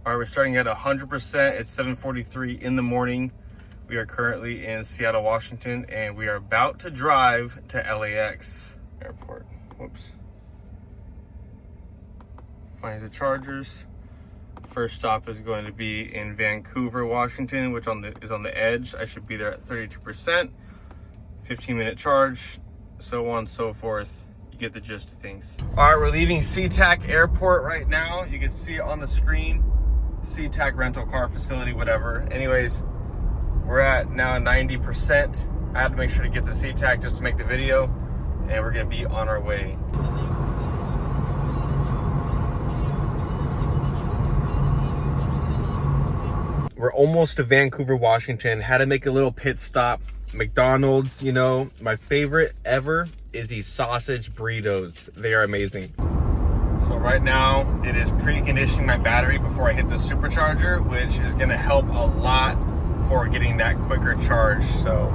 All right, we're starting at 100%. It's 7:43 in the morning. We are currently in Seattle, Washington, and we are about to drive to LAX Airport. Whoops. Find the chargers. First stop is going to be in Vancouver, Washington, which is on the edge. I should be there at 32%. 15-minute charge, so on and so forth. You get the gist of things. All right, we're leaving SeaTac Airport right now. You can see it on the screen. SeaTac rental car facility, whatever. Anyways, we're at now 90%. I had to make sure to get the SeaTac just to make the video, and we're gonna be on our way. We're almost to Vancouver, Washington. Had to make a little pit stop. McDonald's, you know, my favorite ever is these sausage burritos. They are amazing. So right now it is preconditioning my battery before I hit the supercharger, which is gonna help a lot for getting that quicker charge. So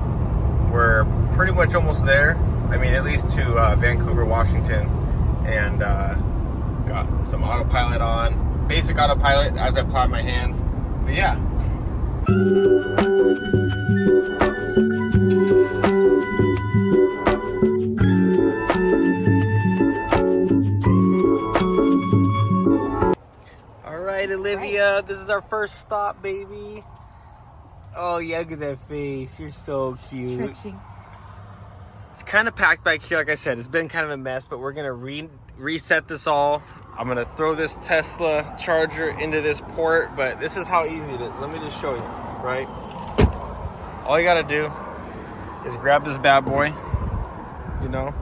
we're pretty much almost there. I mean, at least to Vancouver, Washington, and got some autopilot on, basic autopilot as I apply my hands. But yeah. Olivia, this is our first stop, baby. Oh yeah, look at that face. You're so cute. Stretching. It's kind of packed back here, like I said. It's been kind of a mess, but we're gonna reset this all. I'm gonna throw this Tesla charger into this port, but this is how easy it is. Let me just show you, right? All you gotta do is grab this bad boy, you know,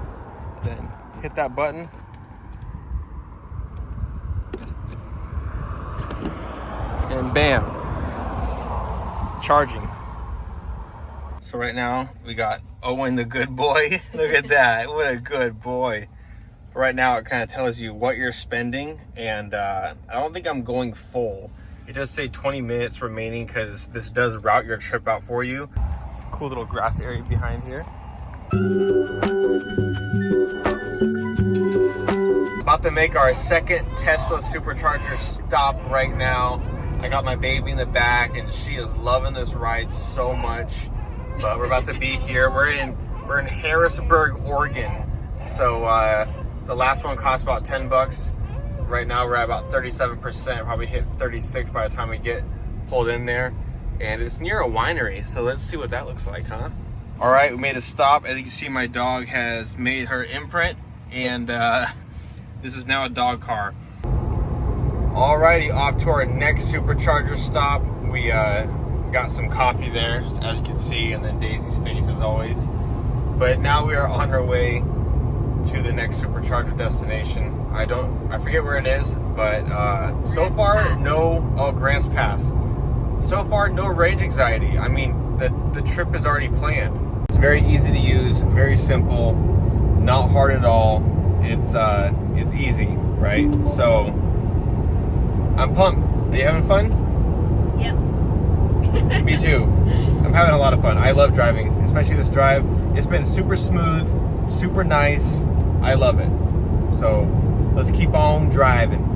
then hit that button. And bam, charging. So right now we got Owen, the good boy. Look at that, what a good boy. But right now it kind of tells you what you're spending, and I don't think I'm going full. It does say 20 minutes remaining because this does route your trip out for you. It's a cool little grass area behind here. About to make our second Tesla supercharger stop right now. I got my baby in the back, and she is loving this ride so much. But we're about to be here. We're in Harrisburg, Oregon. So the last one cost about 10 bucks. Right now we're at about 37%. Probably hit 36 by the time we get pulled in there. And it's near a winery, so let's see what that looks like, huh? All right, we made a stop. As you can see, my dog has made her imprint, and this is now a dog car. Alrighty, off to our next supercharger stop. We got some coffee there, as you can see, and then Daisy's face as always. But now we are on our way to the next supercharger destination. I forget where it is, but so far, Grants Pass. So far, no range anxiety. I mean, the trip is already planned. It's very easy to use, very simple, not hard at all. It's easy, right? So I'm pumped. Are you having fun? Yep. Me too. I'm having a lot of fun. I love driving, especially this drive. It's been super smooth, super nice. I love it. So let's keep on driving.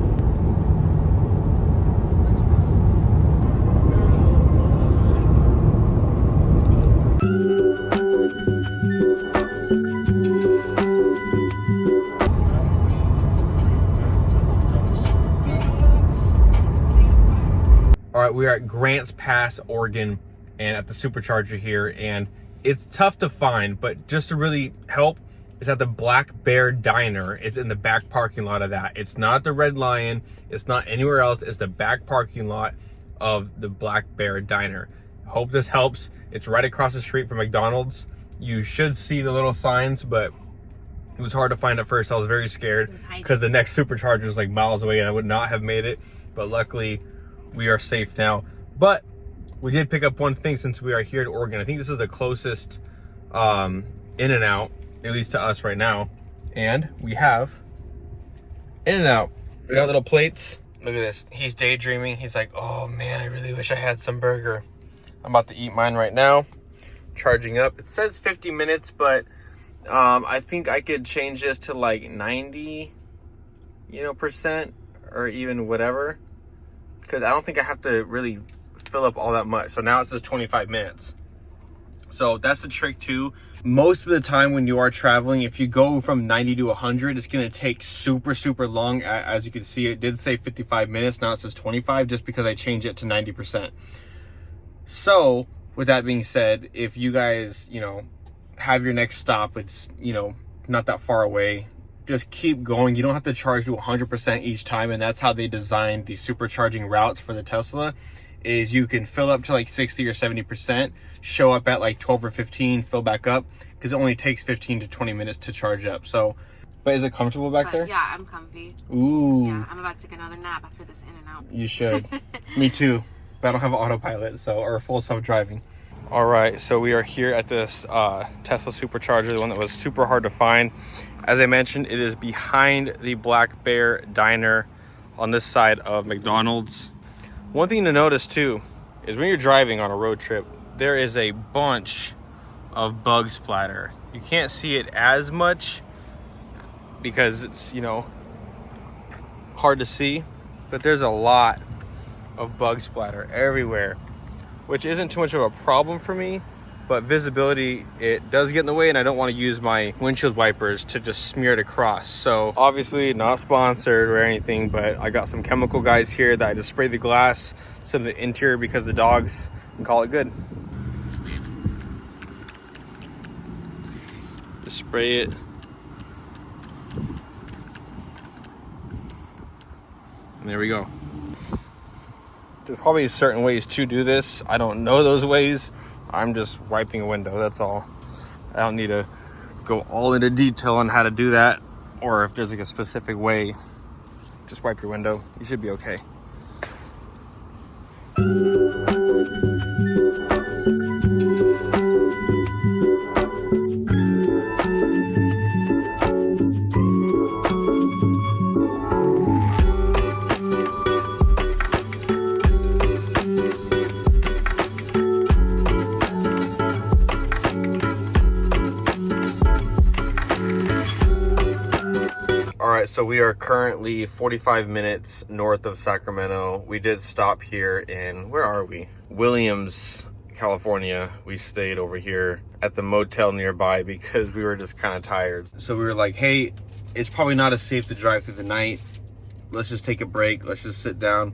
All right, we are at Grants Pass, Oregon, and at the supercharger here, and it's tough to find, but just to really help, it's at the Black Bear Diner. It's in the back parking lot of that. It's not the Red Lion. It's not anywhere else. It's the back parking lot of the Black Bear Diner. Hope this helps. It's right across the street from McDonald's. You should see the little signs, but it was hard to find at first. I was very scared because the next supercharger is like miles away and I would not have made it, but luckily we are safe now. But we did pick up one thing since we are here in Oregon. I think this is the closest In-N-Out, at least to us right now. And we have In-N-Out. We got little plates. Look at this. He's daydreaming. He's like, oh man, I really wish I had some burger. I'm about to eat mine right now. Charging up. It says 50 minutes, but I think I could change this to like 90, percent, or even whatever. because I don't think I have to really fill up all that much. So now it says 25 minutes. So that's the trick too. Most of the time when you are traveling, if you go from 90 to 100, it's going to take super long. As you can see, it did say 55 minutes. Now it says 25 just because I changed it to 90%. So with that being said, if you guys, you know, have your next stop, it's, you know, not that far away, just keep going. You don't have to charge to 100% each time. And that's how they designed the supercharging routes for the Tesla, is you can fill up to like 60 or 70%, show up at like 12 or 15, fill back up, because it only takes 15 to 20 minutes to charge up. So, but is it comfortable back there? Yeah, I'm comfy. Ooh. Yeah, I'm about to take another nap after this in and out. You should. Me too. But I don't have autopilot, so, or full self-driving. All right, so we are here at this Tesla Supercharger, the one that was super hard to find. As I mentioned, it is behind the Black Bear Diner on this side of McDonald's. One thing to notice too is when you're driving on a road trip, there is a bunch of bug splatter. You can't see it as much because it's, you know, hard to see, but there's a lot of bug splatter everywhere, which isn't too much of a problem for me, but visibility, it does get in the way, and I don't want to use my windshield wipers to just smear it across. So obviously not sponsored or anything, but I got some chemical guys here that I just spray the glass, some of the interior because the dogs, and call it good. Just spray it. And there we go. There's probably certain ways to do this. I don't know those ways. I'm just wiping a window, that's all. I don't need to go all into detail on how to do that, or if there's like a specific way, just wipe your window. You should be okay. So we are currently 45 minutes north of Sacramento. We did stop here in, where are we? Williams, California. We stayed over here at the motel nearby because we were just kind of tired. So we were like, hey, it's probably not as safe to drive through the night. Let's just take a break. Let's just sit down.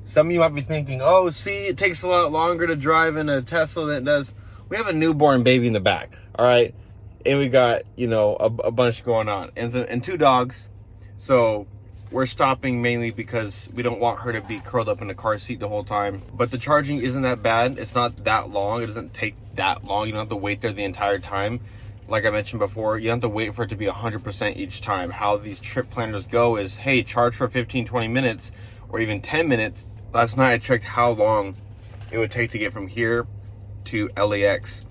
Some of you might be thinking, oh, see, it takes a lot longer to drive in a Tesla than it does. We have a newborn baby in the back, all right? And we got, you know, a bunch going on, and two dogs. So we're stopping mainly because we don't want her to be curled up in the car seat the whole time. But the charging isn't that bad. It's not that long. It doesn't take that long. You don't have to wait there the entire time. Like I mentioned before, you don't have to wait for it to be 100% each time. How these trip planners go is, hey, charge for 15, 20 minutes or even 10 minutes. Last night I checked how long it would take to get from here to LAX.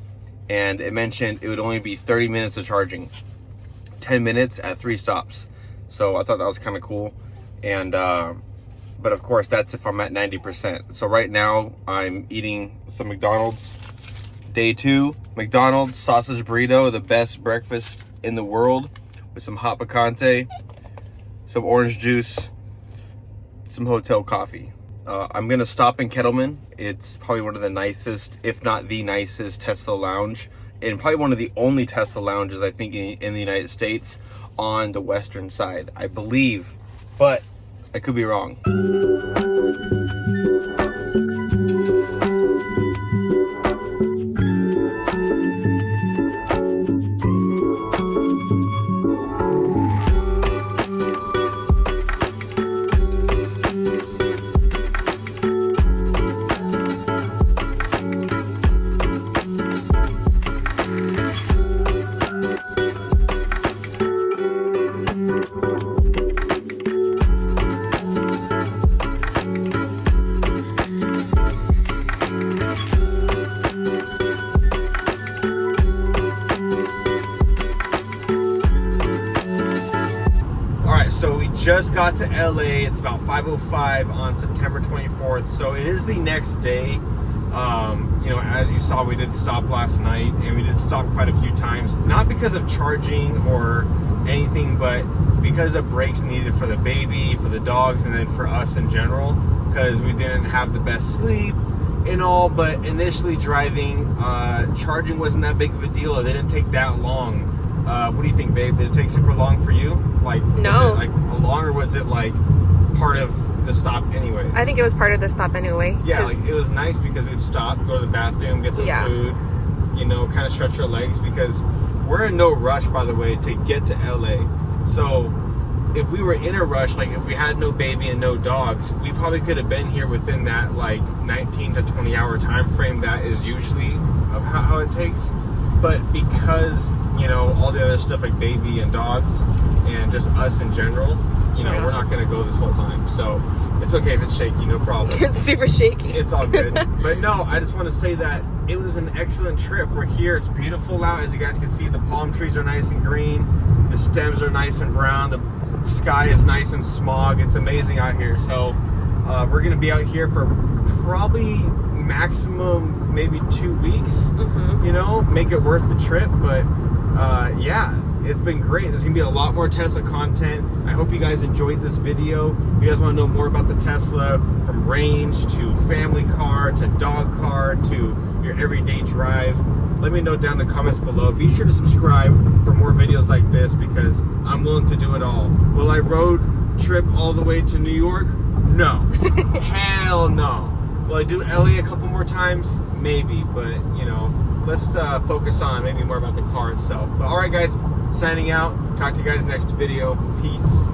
And it mentioned it would only be 30 minutes of charging, 10 minutes at 3 stops. So I thought that was kind of cool. And, but of course that's if I'm at 90%. So right now I'm eating some McDonald's. Day 2, McDonald's sausage burrito, the best breakfast in the world, with some hot picante, some orange juice, some hotel coffee. I'm gonna stop in Kettleman. It's probably one of the nicest, if not the nicest, Tesla lounge, and probably one of the only Tesla lounges I think in the United States on the western side, I believe, but I could be wrong. So we just got to LA. It's about 5:05 on September 24th. So it is the next day. You know, as you saw, we did stop last night, and we did stop quite a few times. Not because of charging or anything, but because of breaks needed for the baby, for the dogs, and then for us in general. because we didn't have the best sleep and all. But initially driving, charging wasn't that big of a deal. It didn't take that long. What do you think, babe? Did it take super long for you? Like, no. Was it like long, or was it like part of the stop anyways? I think it was part of the stop anyway. Yeah, like it was nice because we'd stop, go to the bathroom, get some food, you know, kind of stretch our legs, because we're in no rush, by the way, to get to LA. So if we were in a rush, like if we had no baby and no dogs, we probably could have been here within that like 19 to 20 hour time frame that is usually of how it takes. But because, you know, all the other stuff like baby and dogs and just us in general, you know, we're not going to go this whole time. So it's okay if it's shaky, no problem. It's super shaky. It's all good. But no, I just want to say that it was an excellent trip. We're here. It's beautiful out. As you guys can see, the palm trees are nice and green. The stems are nice and brown. The sky is nice and smog. It's amazing out here. So we're going to be out here for probably maximum maybe 2 weeks, you know, make it worth the trip. But yeah, it's been great. There's gonna be a lot more Tesla content. I hope you guys enjoyed this video. If you guys want to know more about the Tesla, from range to family car to dog car to your everyday drive, let me know down in the comments below. Be sure to subscribe for more videos like this, because I'm willing to do it all. Will I road trip all the way to New York? No. Hell no. Will I do LA a couple more times? Maybe, but you know, let's focus on maybe more about the car itself. But all right, guys, signing out. Talk to you guys next video. Peace.